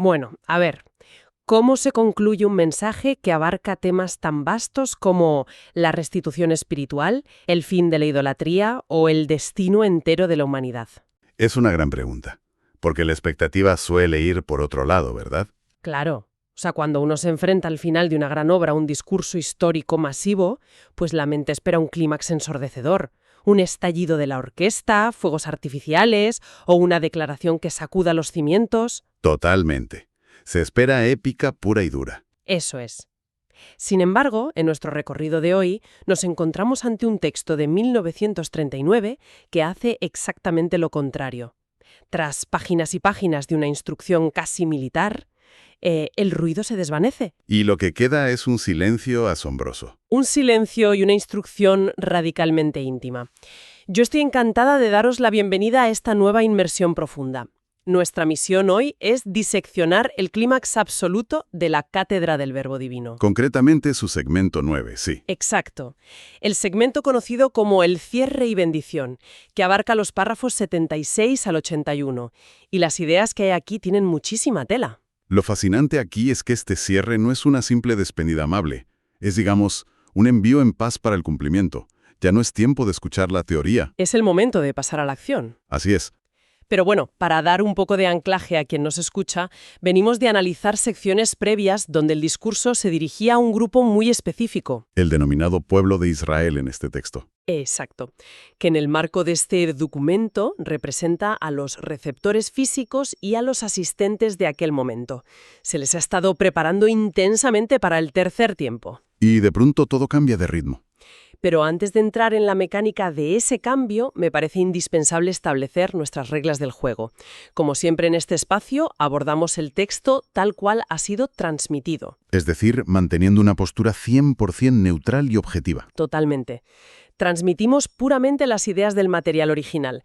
Bueno, a ver, ¿cómo se concluye un mensaje que abarca temas tan vastos como la restitución espiritual, el fin de la idolatría o el destino entero de la humanidad? Es una gran pregunta, porque la expectativa suele ir por otro lado, ¿verdad? Claro. O sea, cuando uno se enfrenta al final de una gran obra a un discurso histórico masivo, pues la mente espera un clímax ensordecedor, un estallido de la orquesta, fuegos artificiales o una declaración que sacuda los cimientos. Totalmente. Se espera épica pura y dura. Eso es. Sin embargo, en nuestro recorrido de hoy, nos encontramos ante un texto de 1939 que hace exactamente lo contrario. Tras páginas y páginas de una instrucción casi militar, el ruido se desvanece. Y lo que queda es un silencio asombroso. Un silencio y una instrucción radicalmente íntima. Yo estoy encantada de daros la bienvenida a esta nueva inmersión profunda. Nuestra misión hoy es diseccionar el clímax absoluto de la Cátedra del Verbo Divino. Concretamente su segmento 9, sí. Exacto. El segmento conocido como el cierre y bendición, que abarca los párrafos 76 al 81. Y las ideas que hay aquí tienen muchísima tela. Lo fascinante aquí es que este cierre no es una simple despedida amable. Es, digamos, un envío en paz para el cumplimiento. Ya no es tiempo de escuchar la teoría. Es el momento de pasar a la acción. Así es. Pero bueno, para dar un poco de anclaje a quien nos escucha, venimos de analizar secciones previas donde el discurso se dirigía a un grupo muy específico. El denominado pueblo de Israel en este texto. Exacto. Que en el marco de este documento representa a los receptores físicos y a los asistentes de aquel momento. Se les ha estado preparando intensamente para el tercer tiempo. Y de pronto todo cambia de ritmo. Pero antes de entrar en la mecánica de ese cambio, me parece indispensable establecer nuestras reglas del juego. Como siempre en este espacio, abordamos el texto tal cual ha sido transmitido. Es decir, manteniendo una postura 100% neutral y objetiva. Totalmente. Transmitimos puramente las ideas del material original,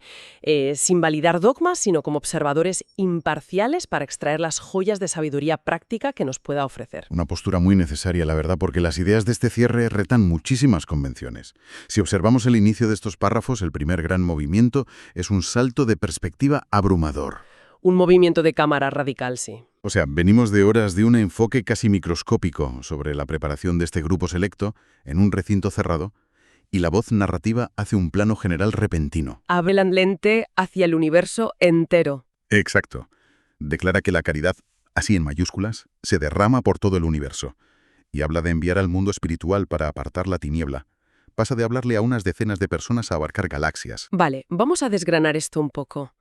sin validar dogmas, sino como observadores imparciales para extraer las joyas de sabiduría práctica que nos pueda ofrecer. Una postura muy necesaria, la verdad, porque las ideas de este cierre retan muchísimas convenciones. Si observamos el inicio de estos párrafos, el primer gran movimiento es un salto de perspectiva abrumador. Un movimiento de cámara radical, sí. O sea, venimos de horas de un enfoque casi microscópico sobre la preparación de este grupo selecto en un recinto cerrado, y la voz narrativa hace un plano general repentino. Abre la lente hacia el universo entero. Exacto. Declara que la caridad, así en mayúsculas, se derrama por todo el universo. Y habla de enviar al mundo espiritual para apartar la tiniebla. Pasa de hablarle a unas decenas de personas a abarcar galaxias. Vale, vamos a desgranar esto un poco,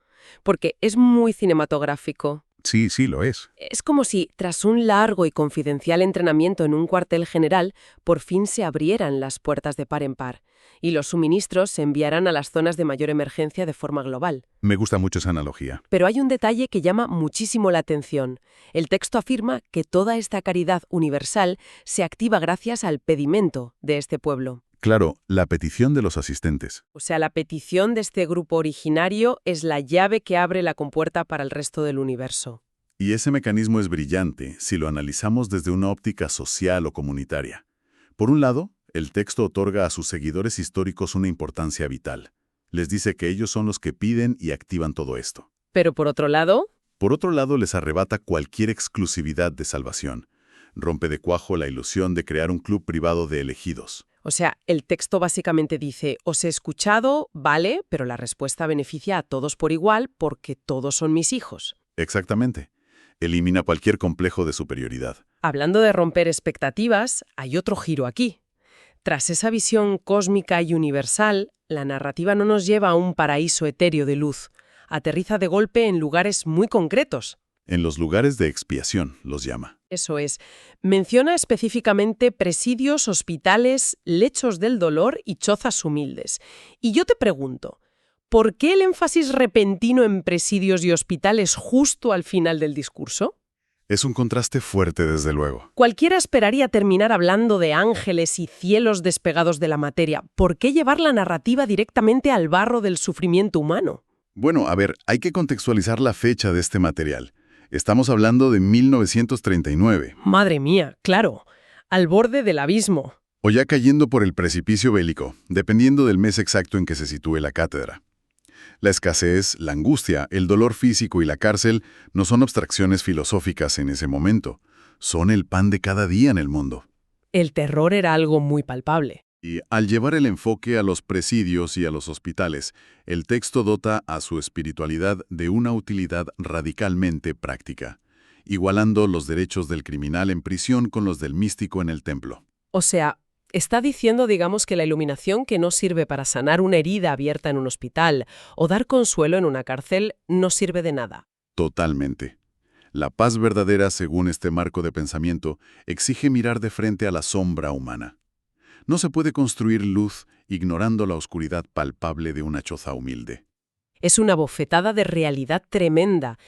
porque es muy cinematográfico. Sí, sí, lo es. Es como si, tras un largo y confidencial entrenamiento en un cuartel general, por fin se abrieran las puertas de par en par y los suministros se enviaran a las zonas de mayor emergencia de forma global. Me gusta mucho esa analogía. Pero hay un detalle que llama muchísimo la atención. El texto afirma que toda esta caridad universal se activa gracias al pedimento de este pueblo. Claro, la petición de los asistentes. O sea, la petición de este grupo originario es la llave que abre la compuerta para el resto del universo. Y ese mecanismo es brillante si lo analizamos desde una óptica social o comunitaria. Por un lado, el texto otorga a sus seguidores históricos una importancia vital. Les dice que ellos son los que piden y activan todo esto. Pero por otro lado, les arrebata cualquier exclusividad de salvación. Rompe de cuajo la ilusión de crear un club privado de elegidos. o sea, el texto básicamente dice, os he escuchado, vale, pero la respuesta beneficia a todos por igual porque todos son mis hijos. Exactamente. Elimina cualquier complejo de superioridad. Hablando de romper expectativas, hay otro giro aquí. Tras esa visión cósmica y universal, la narrativa no nos lleva a un paraíso etéreo de luz. Aterriza de golpe en lugares muy concretos. En los lugares de expiación, los llama. Eso es. Menciona específicamente presidios, hospitales, lechos del dolor y chozas humildes. Y yo te pregunto, ¿por qué el énfasis repentino en presidios y hospitales justo al final del discurso? Es un contraste fuerte, desde luego. Cualquiera esperaría terminar hablando de ángeles y cielos despegados de la materia. ¿Por qué llevar la narrativa directamente al barro del sufrimiento humano? Bueno, a ver, hay que contextualizar la fecha de este material. Estamos hablando de 1939. Madre mía, claro, al borde del abismo. O ya cayendo por el precipicio bélico, dependiendo del mes exacto en que se sitúe la cátedra. La escasez, la angustia, el dolor físico y la cárcel no son abstracciones filosóficas en ese momento. Son el pan de cada día en el mundo. El terror era algo muy palpable. Y al llevar el enfoque a los presidios y a los hospitales, el texto dota a su espiritualidad de una utilidad radicalmente práctica, igualando los derechos del criminal en prisión con los del místico en el templo. O sea, está diciendo, digamos, que la iluminación que no sirve para sanar una herida abierta en un hospital o dar consuelo en una cárcel no sirve de nada. Totalmente. La paz verdadera, según este marco de pensamiento, exige mirar de frente a la sombra humana. No se puede construir luz ignorando la oscuridad palpable de una choza humilde. Es una bofetada de realidad tremenda.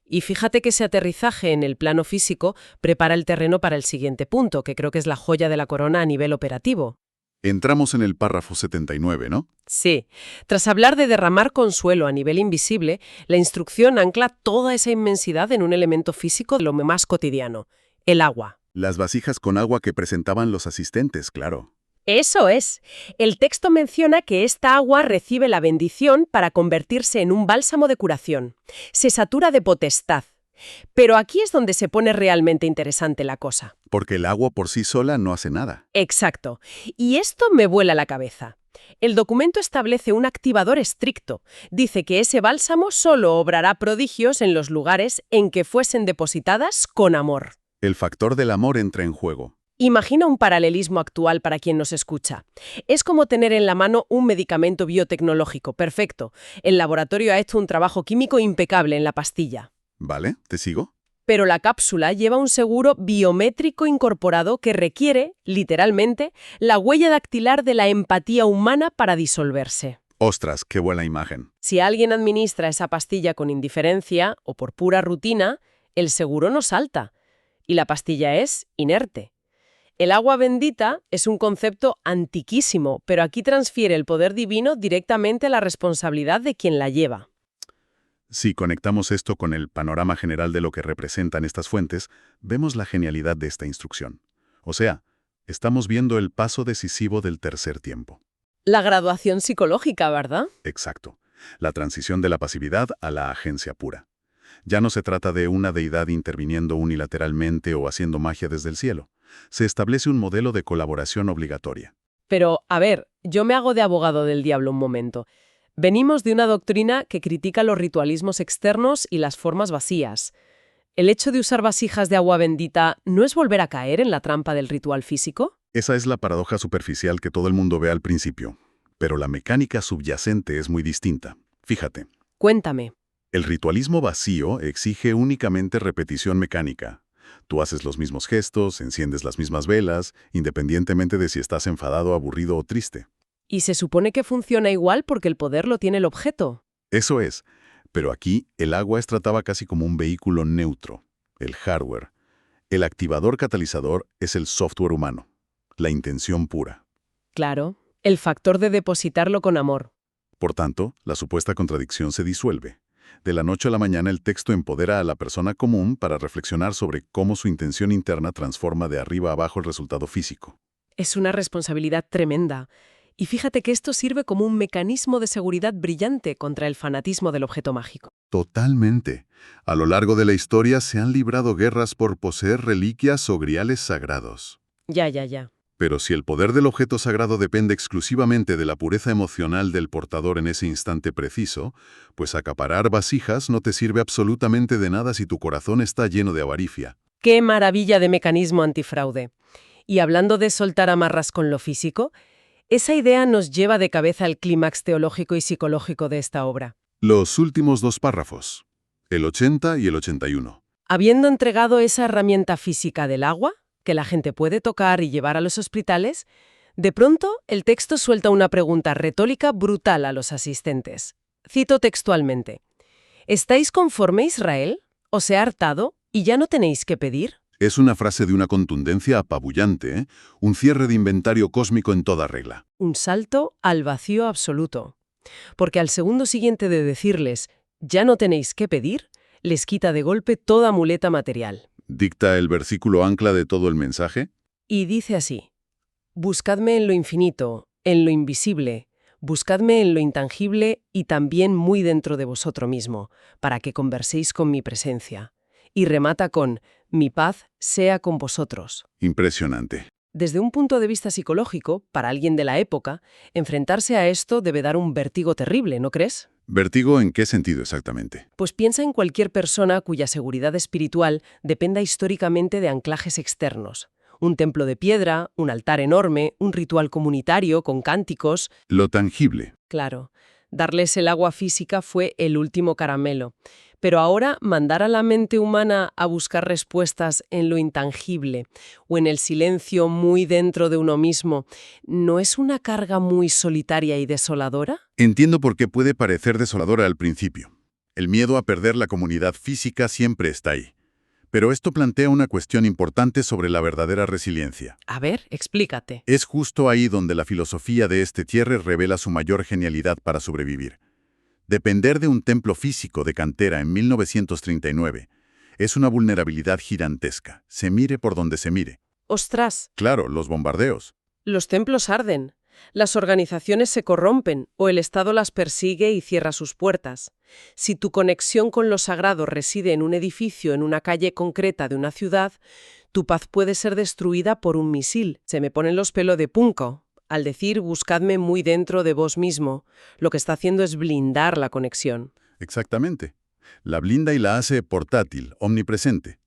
Y fíjate que ese aterrizaje en el plano físico prepara el terreno para el siguiente punto, que creo que es la joya de la corona a nivel operativo. Entramos en el párrafo 79, ¿no? Sí, tras hablar de derramar consuelo a nivel invisible, la instrucción ancla toda esa inmensidad en un elemento físico de lo más cotidiano, el agua. Las vasijas con agua que presentaban los asistentes, claro. Eso es. El texto menciona que esta agua recibe la bendición para convertirse en un bálsamo de curación. Se satura de potestad. Pero aquí es donde se pone realmente interesante la cosa. Porque el agua por sí sola no hace nada. Exacto. Y esto me vuela la cabeza. El documento establece un activador estricto. Dice que ese bálsamo solo obrará prodigios en los lugares en que fuesen depositadas con amor. El factor del amor entra en juego. Imagina un paralelismo actual para quien nos escucha. Es como tener en la mano un medicamento biotecnológico perfecto. El laboratorio ha hecho un trabajo químico impecable en la pastilla. ¿Vale? ¿Te sigo? Pero la cápsula lleva un seguro biométrico incorporado que requiere, literalmente, la huella dactilar de la empatía humana para disolverse. ¡Ostras, qué buena imagen! Si alguien administra esa pastilla con indiferencia o por pura rutina, el seguro no salta y la pastilla es inerte. El agua bendita es un concepto antiquísimo, pero aquí transfiere el poder divino directamente a la responsabilidad de quien la lleva. Si conectamos esto con el panorama general de lo que representan estas fuentes, vemos la genialidad de esta instrucción. O sea, estamos viendo el paso decisivo del tercer tiempo. La graduación psicológica, ¿verdad? Exacto. La transición de la pasividad a la agencia pura. Ya no se trata de una deidad interviniendo unilateralmente o haciendo magia desde el cielo. Se establece un modelo de colaboración obligatoria. Pero, a ver, yo me hago de abogado del diablo un momento. Venimos de una doctrina que critica los ritualismos externos y las formas vacías. ¿El hecho de usar vasijas de agua bendita no es volver a caer en la trampa del ritual físico? Esa es la paradoja superficial que todo el mundo ve al principio. Pero la mecánica subyacente es muy distinta. Fíjate. Cuéntame. El ritualismo vacío exige únicamente repetición mecánica. Tú haces los mismos gestos, enciendes las mismas velas, independientemente de si estás enfadado, aburrido o triste. Y se supone que funciona igual porque el poder lo tiene el objeto. Eso es. Pero aquí el agua es tratada casi como un vehículo neutro, el hardware. El activador catalizador es el software humano, la intención pura. Claro, el factor de depositarlo con amor. Por tanto, la supuesta contradicción se disuelve. De la noche a la mañana el texto empodera a la persona común para reflexionar sobre cómo su intención interna transforma de arriba a abajo el resultado físico. Es una responsabilidad tremenda. Y fíjate que esto sirve como un mecanismo de seguridad brillante contra el fanatismo del objeto mágico. Totalmente. A lo largo de la historia se han librado guerras por poseer reliquias o griales sagrados. Ya. Pero si el poder del objeto sagrado depende exclusivamente de la pureza emocional del portador en ese instante preciso, pues acaparar vasijas no te sirve absolutamente de nada si tu corazón está lleno de avaricia. ¡Qué maravilla de mecanismo antifraude! Y hablando de soltar amarras con lo físico, esa idea nos lleva de cabeza al clímax teológico y psicológico de esta obra. Los últimos dos párrafos, el 80 y el 81. Habiendo entregado esa herramienta física del agua, que la gente puede tocar y llevar a los hospitales, de pronto el texto suelta una pregunta retórica brutal a los asistentes. Cito textualmente: ¿estáis conforme, Israel? ¿Os he hartado y ya no tenéis que pedir? Es una frase de una contundencia apabullante, ¿eh? Un cierre de inventario cósmico en toda regla. Un salto al vacío absoluto. Porque al segundo siguiente de decirles «ya no tenéis que pedir», les quita de golpe toda muleta material. ¿Dicta el versículo ancla de todo el mensaje? Y dice así: «Buscadme en lo infinito, en lo invisible, Buscadme en lo intangible y también muy dentro de vosotros mismo, para que converséis con mi presencia. Y remata con, mi paz sea con vosotros. Impresionante. Desde un punto de vista psicológico, para alguien de la época, enfrentarse a esto debe dar un vértigo terrible, ¿no crees? ¿Vértigo en qué sentido exactamente? Pues piensa en cualquier persona cuya seguridad espiritual dependa históricamente de anclajes externos. Un templo de piedra, un altar enorme, un ritual comunitario con cánticos. Lo tangible. Claro, darles el agua física fue el último caramelo. Pero ahora mandar a la mente humana a buscar respuestas en lo intangible o en el silencio muy dentro de uno mismo, ¿no es una carga muy solitaria y desoladora? Entiendo por qué puede parecer desoladora al principio. El miedo a perder la comunidad física siempre está ahí. Pero esto plantea una cuestión importante sobre la verdadera resiliencia. A ver, explícate. Es justo ahí donde la filosofía de este tierra revela su mayor genialidad para sobrevivir. Depender de un templo físico de cantera en 1939 es una vulnerabilidad gigantesca, se mire por donde se mire. ¡Ostras! Claro, los bombardeos. Los templos arden, las organizaciones se corrompen o el Estado las persigue y cierra sus puertas. Si tu conexión con lo sagrado reside en un edificio, en una calle concreta de una ciudad, tu paz puede ser destruida por un misil. Se me ponen los pelos de punco. Al decir buscadme muy dentro de vos mismo, lo que está haciendo es blindar la conexión. Exactamente. La blinda y la hace portátil, omnipresente.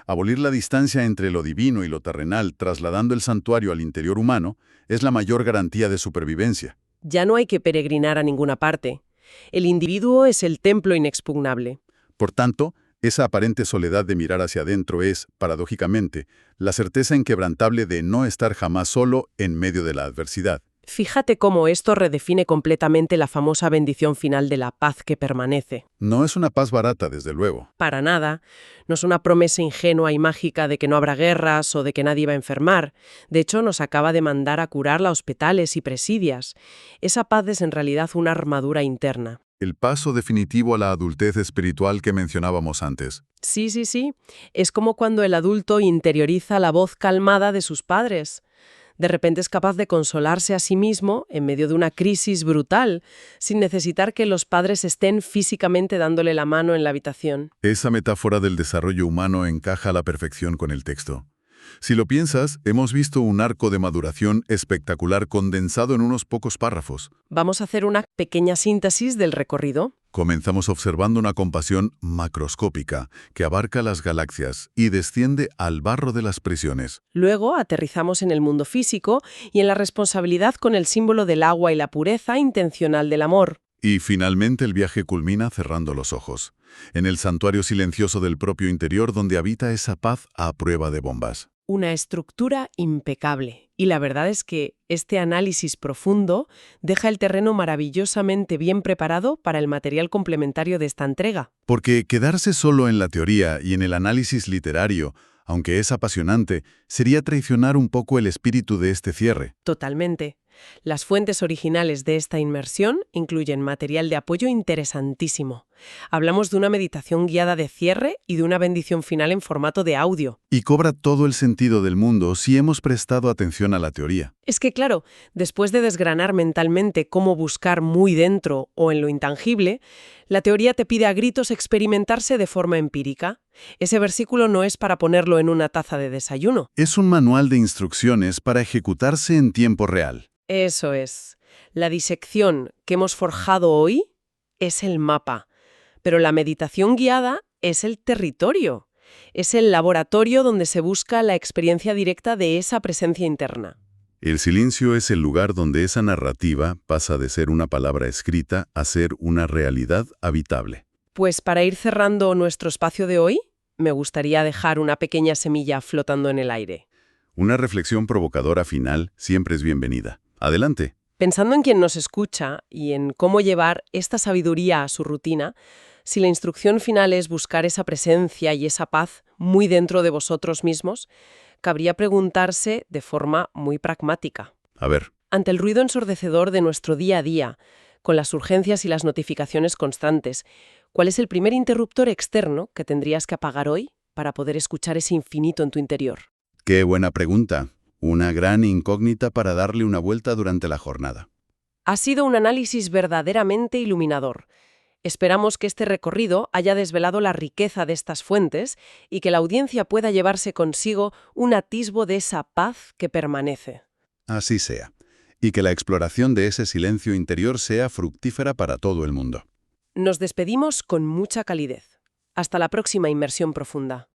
Abolir la distancia entre lo divino y lo terrenal, trasladando el santuario al interior humano, es la mayor garantía de supervivencia. Ya no hay que peregrinar a ninguna parte. El individuo es el templo inexpugnable. Por tanto, esa aparente soledad de mirar hacia adentro es, paradójicamente, la certeza inquebrantable de no estar jamás solo en medio de la adversidad. Fíjate cómo esto redefine completamente la famosa bendición final de la paz que permanece. No es una paz barata, desde luego. Para nada. No es una promesa ingenua y mágica de que no habrá guerras o de que nadie va a enfermar. De hecho, nos acaba de mandar a curar a hospitales y presidias. Esa paz es en realidad una armadura interna. El paso definitivo a la adultez espiritual que mencionábamos antes. Sí, sí, sí. Es como cuando el adulto interioriza la voz calmada de sus padres. De repente es capaz de consolarse a sí mismo en medio de una crisis brutal, sin necesitar que los padres estén físicamente dándole la mano en la habitación. Esa metáfora del desarrollo humano encaja a la perfección con el texto. Si lo piensas, hemos visto un arco de maduración espectacular condensado en unos pocos párrafos. Vamos a hacer una pequeña síntesis del recorrido. Comenzamos observando una compasión macroscópica que abarca las galaxias y desciende al barro de las prisiones. Luego aterrizamos en el mundo físico y en la responsabilidad con el símbolo del agua y la pureza intencional del amor. Y finalmente el viaje culmina cerrando los ojos, en el santuario silencioso del propio interior donde habita esa paz a prueba de bombas. Una estructura impecable. Y la verdad es que este análisis profundo deja el terreno maravillosamente bien preparado para el material complementario de esta entrega. Porque quedarse solo en la teoría y en el análisis literario, aunque es apasionante, sería traicionar un poco el espíritu de este cierre. Totalmente. Las fuentes originales de esta inmersión incluyen material de apoyo interesantísimo. Hablamos de una meditación guiada de cierre y de una bendición final en formato de audio. Y cobra todo el sentido del mundo si hemos prestado atención a la teoría. Es que, claro, después de desgranar mentalmente cómo buscar muy dentro o en lo intangible, la teoría te pide a gritos experimentarse de forma empírica. Ese versículo no es para ponerlo en una taza de desayuno. Es un manual de instrucciones para ejecutarse en tiempo real. Eso es. La disección que hemos forjado hoy es el mapa, pero la meditación guiada es el territorio. Es el laboratorio donde se busca la experiencia directa de esa presencia interna. El silencio es el lugar donde esa narrativa pasa de ser una palabra escrita a ser una realidad habitable. Pues para ir cerrando nuestro espacio de hoy, me gustaría dejar una pequeña semilla flotando en el aire. Una reflexión provocadora final siempre es bienvenida. Adelante. Pensando en quien nos escucha y en cómo llevar esta sabiduría a su rutina, si la instrucción final es buscar esa presencia y esa paz muy dentro de vosotros mismos, cabría preguntarse de forma muy pragmática. A ver. Ante el ruido ensordecedor de nuestro día a día, con las urgencias y las notificaciones constantes, ¿cuál es el primer interruptor externo que tendrías que apagar hoy para poder escuchar ese infinito en tu interior? Qué buena pregunta. Una gran incógnita para darle una vuelta durante la jornada. Ha sido un análisis verdaderamente iluminador. Esperamos que este recorrido haya desvelado la riqueza de estas fuentes y que la audiencia pueda llevarse consigo un atisbo de esa paz que permanece. Así sea. Y que la exploración de ese silencio interior sea fructífera para todo el mundo. Nos despedimos con mucha calidez. Hasta la próxima inmersión profunda.